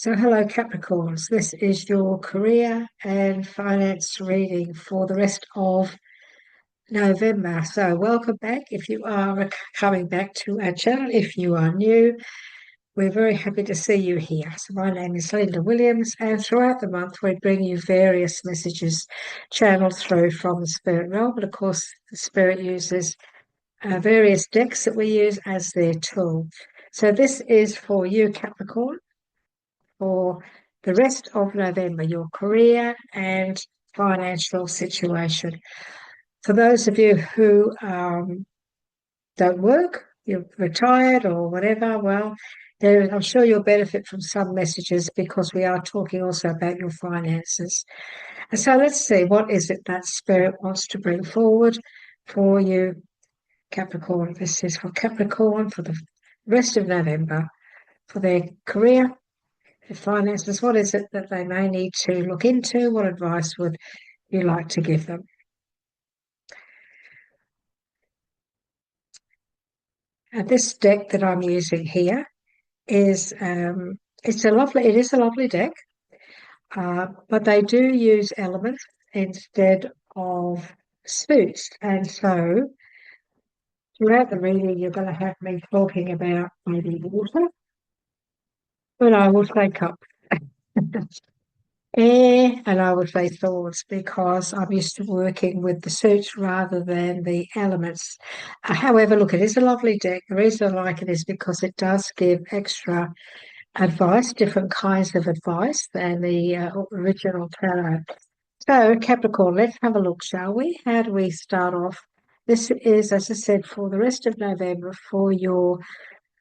So, hello, Capricorns. This is your career and finance reading for the rest of November. So, welcome back if you are coming back to our channel. If you are new, we're very happy to see you here. So, my name is Linda Williams, and throughout the month, we bring you various messages channeled through from the Spirit realm. But of course, the Spirit uses various decks that we use as their tool. So, this is for you, Capricorn, for the rest of November, your career and financial situation. For those of you who don't work, you're retired or whatever, well, I'm sure you'll benefit from some messages because we are talking also about your finances. And so let's see, what is it that Spirit wants to bring forward for you, Capricorn? This is for Capricorn for the rest of November, for their career, finances. What is it that they may need to look into? What advice would you like to give them? This deck that I'm using here is it is a lovely deck, but they do use elements instead of suits, and so throughout the reading you're going to have me talking about maybe water, but I will say cup. Air, and I would say thoughts because I'm used to working with the suits rather than the elements. However, look, it is a lovely deck. The reason I like it is because it does give extra advice, different kinds of advice than the original tarot. So, Capricorn, let's have a look, shall we? How do we start off? This is, as I said, for the rest of November for your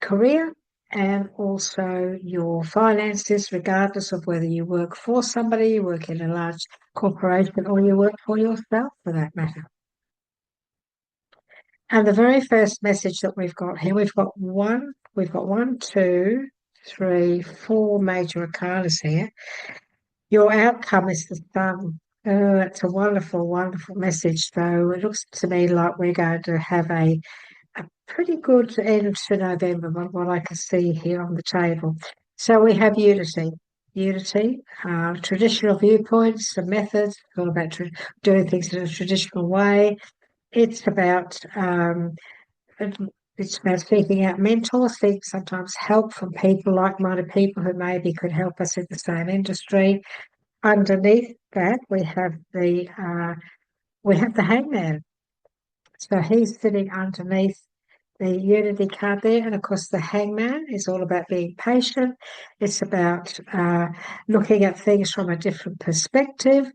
career and also your finances, regardless of whether you work for somebody, you work in a large corporation, or you work for yourself for that matter. And the very first message that we've got here, we've got one, two, three, four major arcanas here. Your outcome is the sun. Oh, it's a wonderful, wonderful message. So it looks to me like we're going to have a pretty good end to November, by what I can see here on the table. So we have unity, traditional viewpoints, the methods, all about doing things in a traditional way. It's about seeking out mentors, seeking sometimes help from people, like-minded people who maybe could help us in the same industry. Underneath that, we have the hangman. So he's sitting underneath the unity card there, and of course the hangman is all about being patient. It's about looking at things from a different perspective.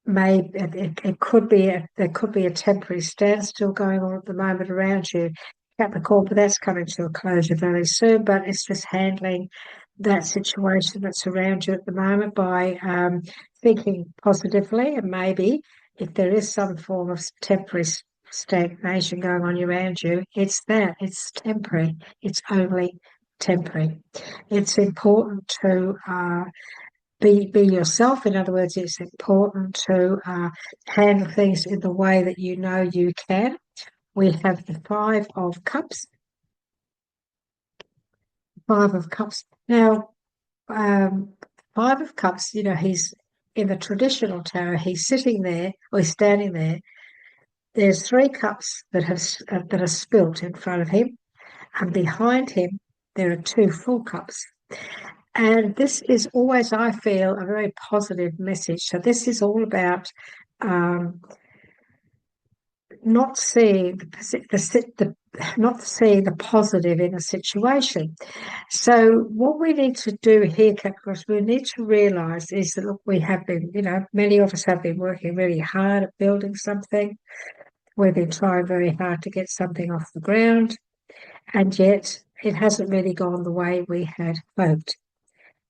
Maybe it could be there could be a temporary standstill going on at the moment around you, Capricorn, but that's coming to a closure very soon. But it's just handling that situation that's around you at the moment by thinking positively, and maybe if there is some form of temporary stagnation going on around you, it's temporary. It's only temporary. It's important to be yourself. In other words, it's important to handle things in the way that you know you can. We have the Five of Cups. Five of Cups. Now, Five of Cups, he's in the traditional tarot, he's sitting there or he's standing there. There's three cups that are spilt in front of him, and behind him there are two full cups. And this is always, I feel, a very positive message. So this is all about not seeing the positive in a situation. So what we need to do here, Capricorn, we need to realise is that, look, we have been, many of us have been working really hard at building something. We've been trying very hard to get something off the ground, and yet it hasn't really gone the way we had hoped.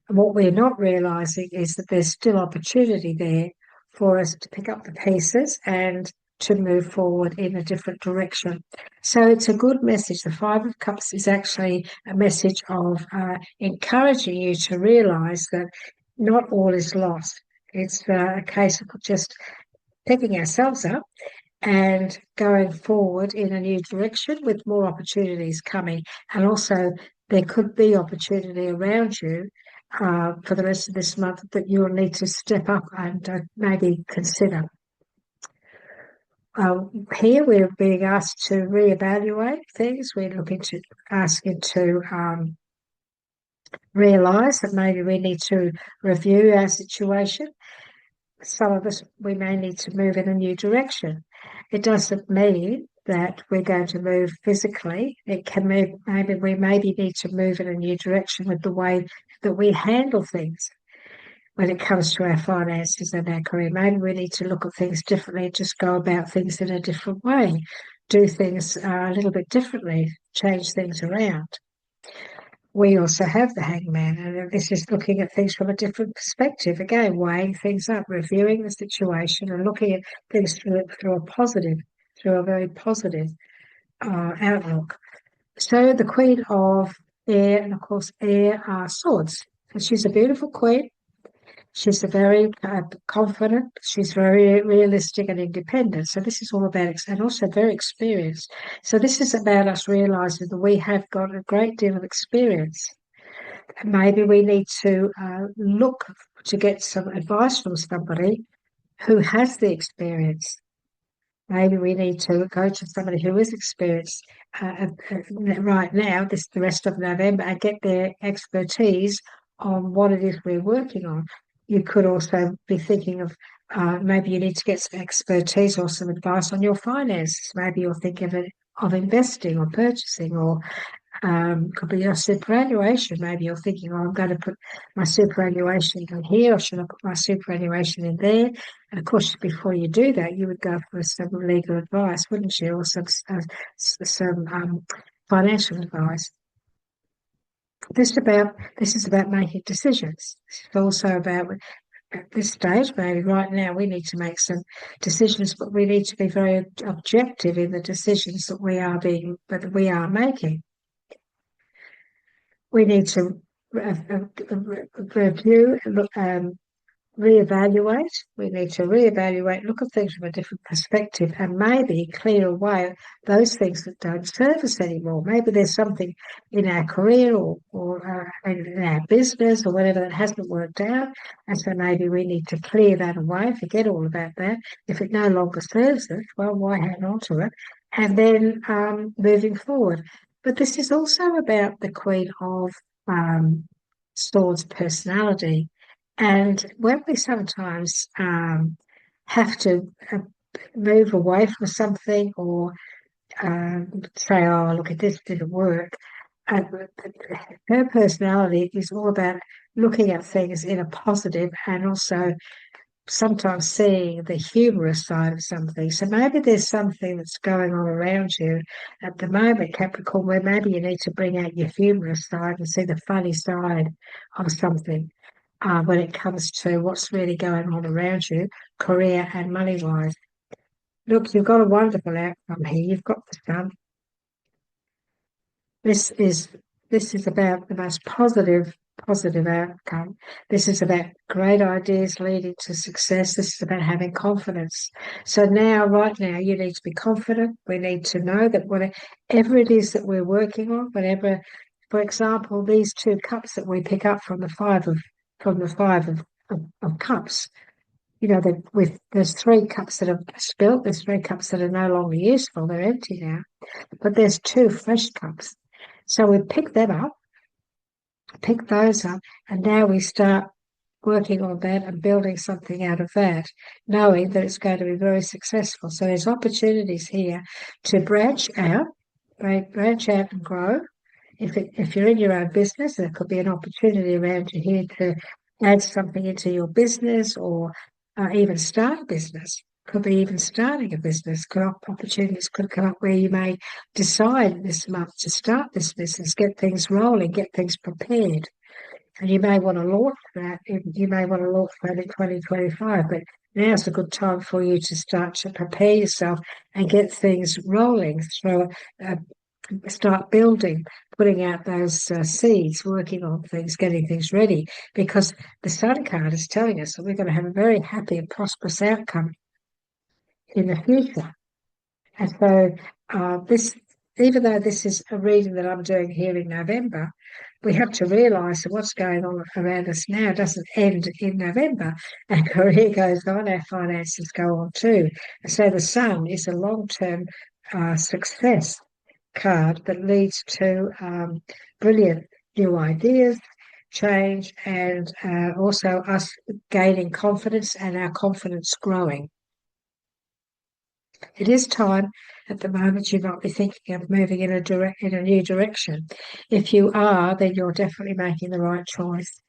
And what we're not realising is that there's still opportunity there for us to pick up the pieces and to move forward in a different direction. So it's a good message. The Five of Cups is actually a message of encouraging you to realise that not all is lost. It's a case of just picking ourselves up and going forward in a new direction with more opportunities coming. And also there could be opportunity around you for the rest of this month that you'll need to step up and maybe consider. Here we're being asked to reevaluate things. We're asking to realise that maybe we need to review our situation. Some of us, we may need to move in a new direction. It doesn't mean that we're going to move physically. It can move, maybe we need to move in a new direction with the way that we handle things when it comes to our finances and our career. Maybe we need to look at things differently, just go about things in a different way, do things a little bit differently, change things around. We also have the hangman, and this is looking at things from a different perspective. Again, weighing things up, reviewing the situation, and looking at things through a very positive outlook. So the Queen of Air, and of course, Air are swords. And she's a beautiful queen. She's a very confident. She's very realistic and independent. So this is all about, and also very experienced. So this is about us realising that we have got a great deal of experience. Maybe we need to look to get some advice from somebody who has the experience. Maybe we need to go to somebody who is experienced right now, the rest of November, and get their expertise on what it is we're working on. You could also be thinking of maybe you need to get some expertise or some advice on your finances. Maybe you're thinking of investing or purchasing, or could be your superannuation. Maybe you're thinking, oh, I'm going to put my superannuation in here, or should I put my superannuation in there? And of course, before you do that, you would go for some legal advice, wouldn't you, or some financial advice. This is about making decisions. It's also about, at this stage, maybe right now, we need to make some decisions, but we need to be very objective in the decisions that we are making. We need to review, reevaluate. We need to reevaluate, look at things from a different perspective, and maybe clear away those things that don't serve us anymore. Maybe there's something in our career or in our business or whatever that hasn't worked out, and so maybe we need to clear that away, forget all about that. If it no longer serves us, well, why hang on to it? And then moving forward. But this is also about the Queen of Swords personality. And when we sometimes have to move away from something, or say, oh, look, this didn't work, her personality is all about looking at things in a positive and also sometimes seeing the humorous side of something. So maybe there's something that's going on around you at the moment, Capricorn, where maybe you need to bring out your humorous side and see the funny side of something. When it comes to what's really going on around you, career and money-wise. Look, you've got a wonderful outcome here. You've got the Sun. This is about the most positive outcome. This is about great ideas leading to success. This is about having confidence. So right now, you need to be confident. We need to know that whatever it is that we're working on, whatever, for example, these 2 cups that we pick up from the five of cups, you know, there's 3 cups that have spilt, there's 3 cups that are no longer useful, they're empty now, but there's 2 fresh cups. So we pick those up, and now we start working on that and building something out of that, knowing that it's going to be very successful. So there's opportunities here to branch out and grow. If you're in your own business, there could be an opportunity around you here to add something into your business, or even start a business. Could be even starting a business. Opportunities could come up where you may decide this month to start this business, get things rolling, get things prepared. And you may want to launch that. You may want to launch that in 2025, but now's a good time for you to start to prepare yourself and get things rolling. So start building, putting out those seeds, working on things, getting things ready, because the Sun card is telling us that we're going to have a very happy and prosperous outcome in the future. And so even though this is a reading that I'm doing here in November, we have to realise that what's going on around us now doesn't end in November. Our career goes on, our finances go on too. And so the Sun is a long-term success card that leads to brilliant new ideas, change, and also us gaining confidence and our confidence growing. It is time at the moment you might be thinking of moving in a new direction. If you are, then you're definitely making the right choice.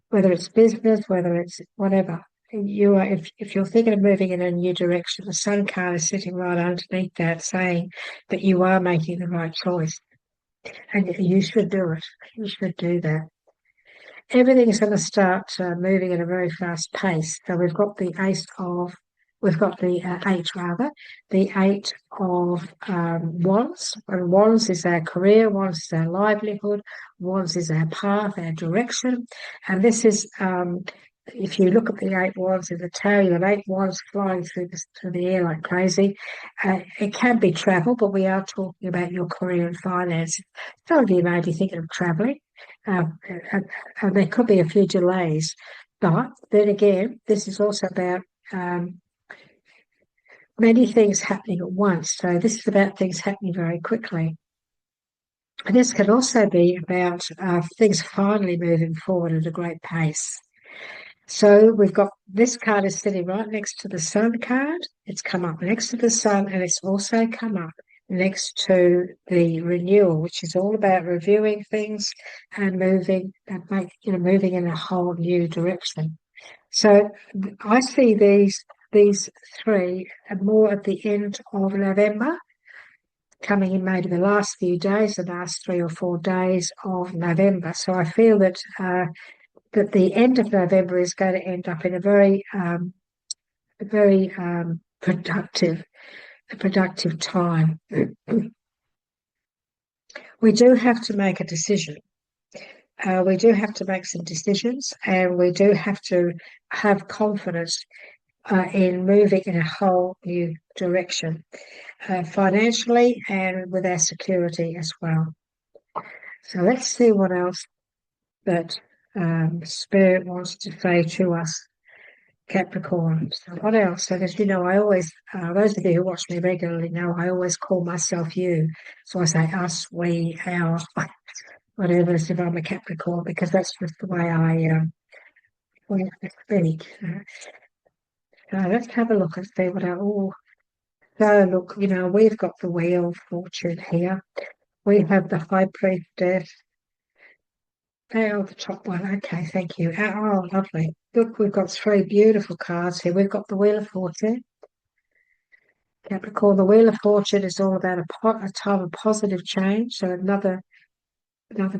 Whether it's business, whether it's whatever. You are if you're thinking of moving in a new direction, the Sun card is sitting right underneath that saying that you are making the right choice. And you should do it. You should do that. Everything is going to start moving at a very fast pace. So we've got the eight rather, the eight of wands. And wands is our career, wands is our livelihood, wands is our path, our direction. And this is, if you look at the eight wands in the tarot, you have eight wands flying through the air like crazy. It can be travel, but we are talking about your career and finance. Some of you may be thinking of traveling. And there could be a few delays. But then again, this is also about many things happening at once. So this is about things happening very quickly. And this can also be about things finally moving forward at a great pace. So we've got this card is sitting right next to the Sun card. It's come up next to the Sun, and it's also come up next to the renewal, which is all about reviewing things and moving in a whole new direction. So I see these three are more at the end of November, coming in maybe the last few days, the last 3 or 4 days of November. So I feel that that the end of November is going to end up in a very productive time. We do have to make a decision. We do have to make some decisions, and we do have to have confidence in moving in a whole new direction, financially and with our security as well. So let's see what else that Spirit wants to say to us, Capricorn. So what else? So as you know, I always, those of you who watch me regularly know, I always call myself you. So I say us, we, our, whatever, as if I'm a Capricorn, because that's just the way I speak. So let's have a look and see what so look, we've got the Wheel of Fortune here. We have the High Priestess. Oh, the top one. Okay, thank you. Oh, lovely. Look, we've got 3 beautiful cards here. We've got the Wheel of Fortune. Capricorn, the Wheel of Fortune is all about a time of positive change. So another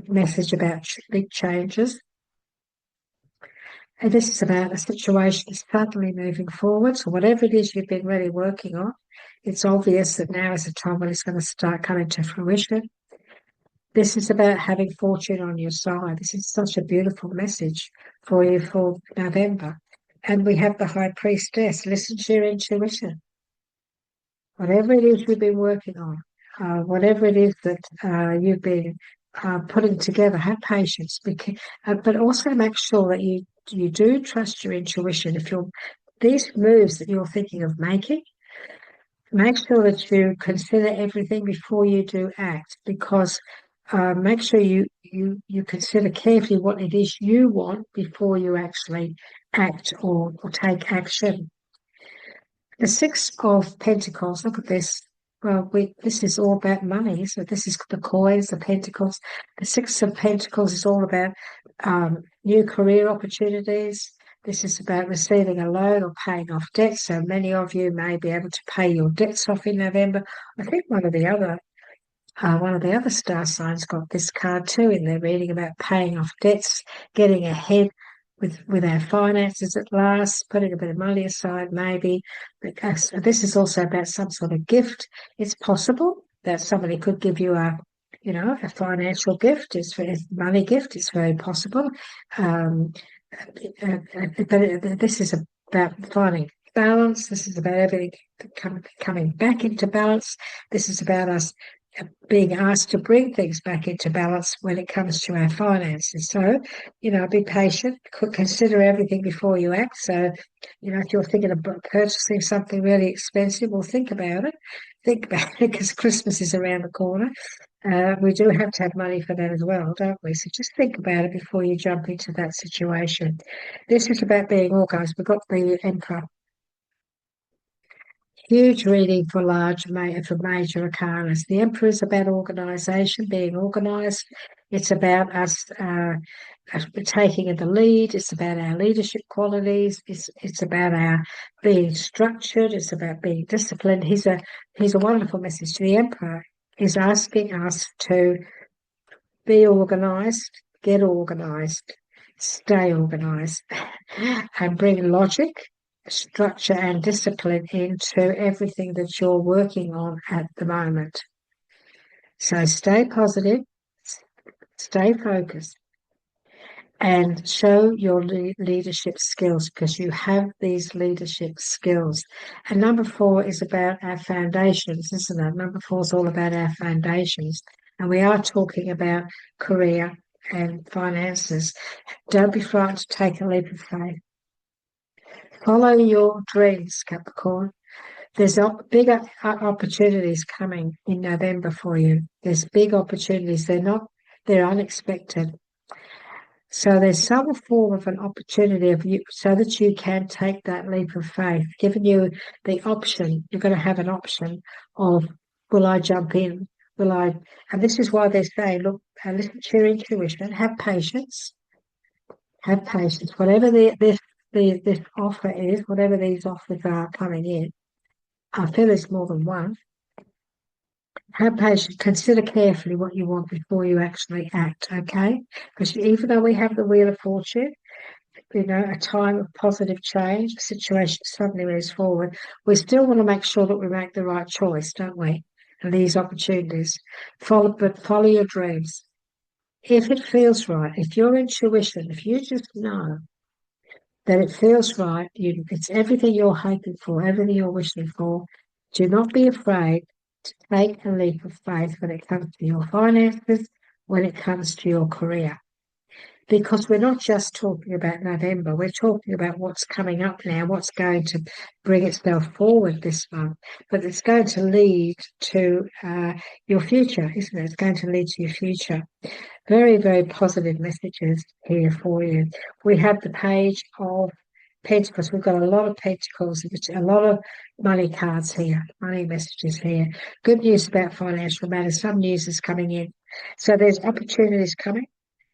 message about big changes. And this is about a situation suddenly moving forward. So whatever it is you've been really working on, it's obvious that now is the time when it's going to start coming to fruition. This is about having fortune on your side. This is such a beautiful message for you for November. And we have the High Priestess. Listen to your intuition. Whatever it is you've been working on, whatever it is that you've been putting together, have patience. But also make sure that you do trust your intuition. If these moves that you're thinking of making, make sure that you consider everything before you do act, because make sure you consider carefully what it is you want before you actually act or take action. The Six of Pentacles, look at this. Well, this is all about money. So this is the coins, the pentacles. The Six of Pentacles is all about new career opportunities. This is about receiving a loan or paying off debt. So many of you may be able to pay your debts off in November. I think one of the other star signs got this card too in their reading about paying off debts, getting ahead with our finances at last, putting a bit of money aside maybe. Because this is also about some sort of gift. It's possible that somebody could give you a financial gift. It's a money gift. It's very possible. But this is about finding balance. This is about everything coming back into balance. This is about us being asked to bring things back into balance when it comes to our finances. So, be patient, consider everything before you act. So, if you're thinking of purchasing something really expensive, well, think about it. Think about it because Christmas is around the corner. We do have to have money for that as well, don't we? So just think about it before you jump into that situation. This is about being organised. We've got the Emperor. Huge reading for for major arcanas. The Emperor is about organisation, being organised. It's about us taking the lead. It's about our leadership qualities. It's about our being structured. It's about being disciplined. He's a wonderful message. The Emperor is asking us to be organised, get organised, stay organised, and bring logic, structure, and discipline into everything that you're working on at the moment. So stay positive, stay focused, and show your leadership skills because you have these leadership skills. And number 4 is about our foundations, isn't it? Number 4 is all about our foundations. And we are talking about career and finances. Don't be frightened to take a leap of faith. Follow your dreams, Capricorn. There's bigger opportunities coming in November for you. There's big opportunities. They're unexpected. So there's some form of an opportunity of you so that you can take that leap of faith, giving you the option. You're going to have an option of, will I jump in? Will I? And this is why they say, look, listen to your intuition, have patience. Have patience. Whatever this offer is, whatever these offers are coming in, I feel there's more than one. Have patience. Consider carefully what you want before you actually act, okay? Because even though we have the Wheel of Fortune, a time of positive change, a situation suddenly moves forward, we still want to make sure that we make the right choice, don't we? And these opportunities. Follow your dreams. If it feels right, if your intuition, if you just know that it feels right, it's everything you're hoping for, everything you're wishing for, do not be afraid to take a leap of faith when it comes to your finances, when it comes to your career. Because we're not just talking about November, we're talking about what's coming up now, what's going to bring itself forward this month, but it's going to lead to your future, isn't it? It's going to lead to your future. Very, very positive messages here for you. We have the Page of Pentacles. We've got a lot of Pentacles, a lot of money cards here, money messages here. Good news about financial matters. Some news is coming in. So there's opportunities coming.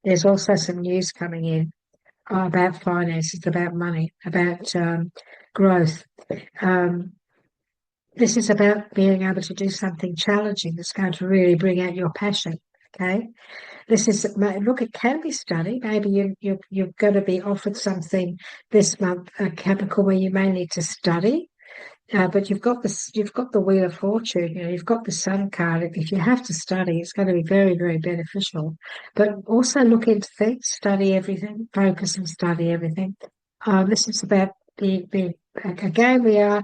There's also some news coming in about finances, about money, about growth. This is about being able to do something challenging that's going to really bring out your passion, okay? This is, look, it can be study. Maybe you're going to be offered something this month, Capricorn, where you may need to study. But you've got the Wheel of Fortune, you've got the Sun card. If you have to study, it's going to be very, very beneficial. But also look into things, study everything, focus and study everything. This is about again, we are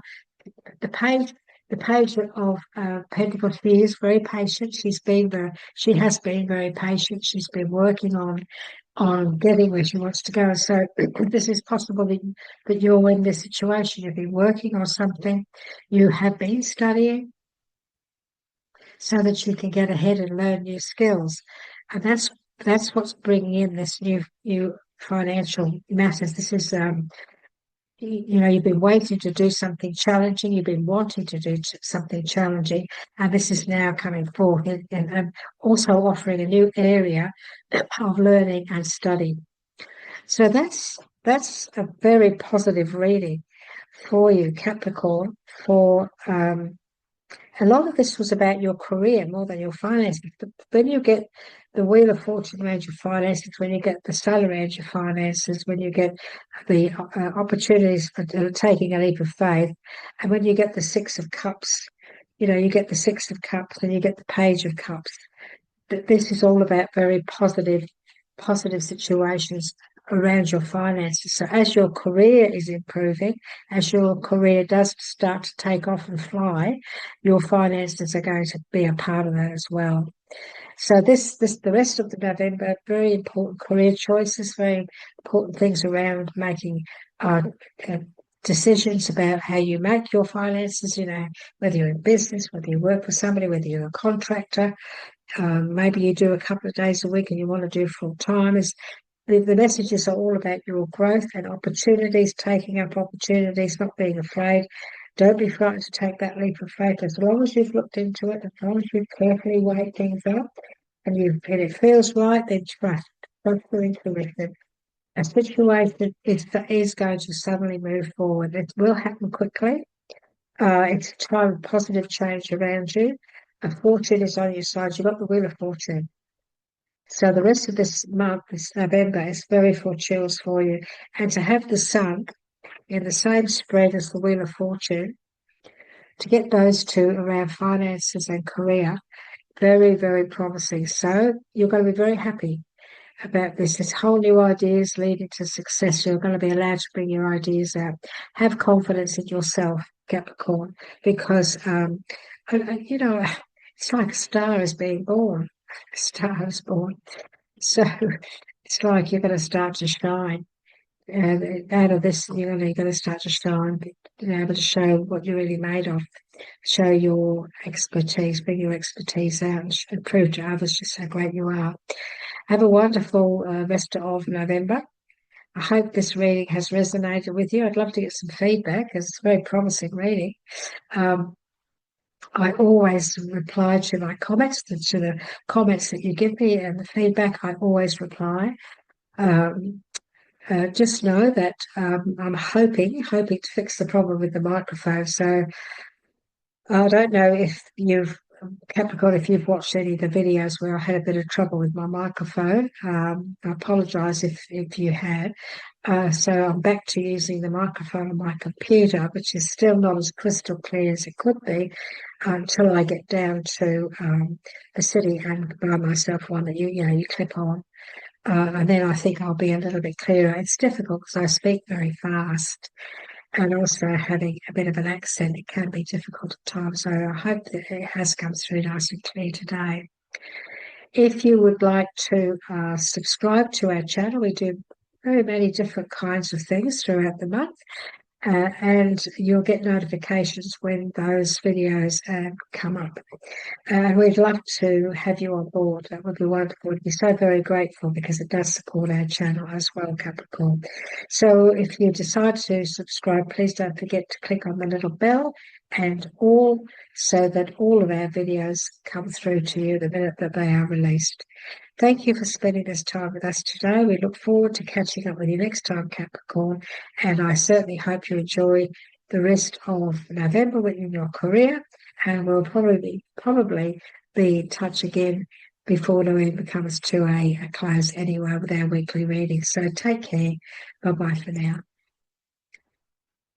the page of Pentacles. She is very patient. She has been very patient. She's been working on getting where she wants to go. So this is possible that you're in this situation. You've been working on something. You have been studying so that you can get ahead and learn new skills. And that's what's bringing in this new financial matters. This is you've been waiting to do something challenging. You've been wanting to do something challenging, and this is now coming forth and also offering a new area of learning and study. So that's a very positive reading for you, Capricorn. For a lot of this was about your career more than your finances. But when you get the Wheel of Fortune around your finances, when you get the Sun around your finances, when you get the opportunities for taking a leap of faith, and when you get the Six of Cups, you get the Six of Cups and you get the Page of Cups. This is all about very positive situations around your finances. So as your career is improving, as your career does start to take off and fly, your finances are going to be a part of that as well. So the rest of the November, very important career choices, very important things around making uh, uh, decisions about how you make your finances, whether you're in business, whether you work for somebody, whether you're a contractor, maybe you do a couple of days a week and you want to do full time. The messages are all about your growth and opportunities, taking up opportunities, not being afraid. Don't be frightened to take that leap of faith. As long as you've looked into it, as long as you've carefully weighed things up, and it feels right, then trust. Trust your intuition. A situation is going to suddenly move forward. It will happen quickly. It's a time of positive change around you. A fortune is on your side. You've got the Wheel of Fortune. So the rest of this month, this November, is very fortuitous for you. And to have the Sun in the same spread as the Wheel of Fortune, to get those two around finances and career, very, very promising. So you're going to be very happy about this. This whole new ideas leading to success. You're going to be allowed to bring your ideas out. Have confidence in yourself, Capricorn, because, it's like a star is being born. A star is born. So it's like you're going to start to shine. And out of this, you're going to start to shine, being able to show what you're really made of, show your expertise, bring your expertise out, and prove to others just how great you are. Have a wonderful rest of November. I hope this reading has resonated with you. I'd love to get some feedback, because it's a very promising reading. I always reply to my comments, to the comments that you give me, and the feedback. I always reply. Just know that I'm hoping to fix the problem with the microphone. So I don't know if Capricorn, if you've watched any of the videos where I had a bit of trouble with my microphone. I apologise if you had. So I'm back to using the microphone on my computer, which is still not as crystal clear as it could be, until I get down to the city and buy myself one that you clip on. And then I think I'll be a little bit clearer. It's difficult because I speak very fast, and also having a bit of an accent, it can be difficult at times. So I hope that it has come through nice and clear today. If you would like to subscribe to our channel, we do very many different kinds of things throughout the month. And you'll get notifications when those videos come up. And we'd love to have you on board. That would be wonderful. We'd be so very grateful, because it does support our channel as well, Capricorn. So if you decide to subscribe, please don't forget to click on the little bell and all, so that all of our videos come through to you the minute that they are released. Thank you for spending this time with us today. We look forward to catching up with you next time, Capricorn, and I certainly hope you enjoy the rest of November within your career, and we'll probably be in touch again before November comes to a close anyway with our weekly readings. So take care. Bye-bye for now.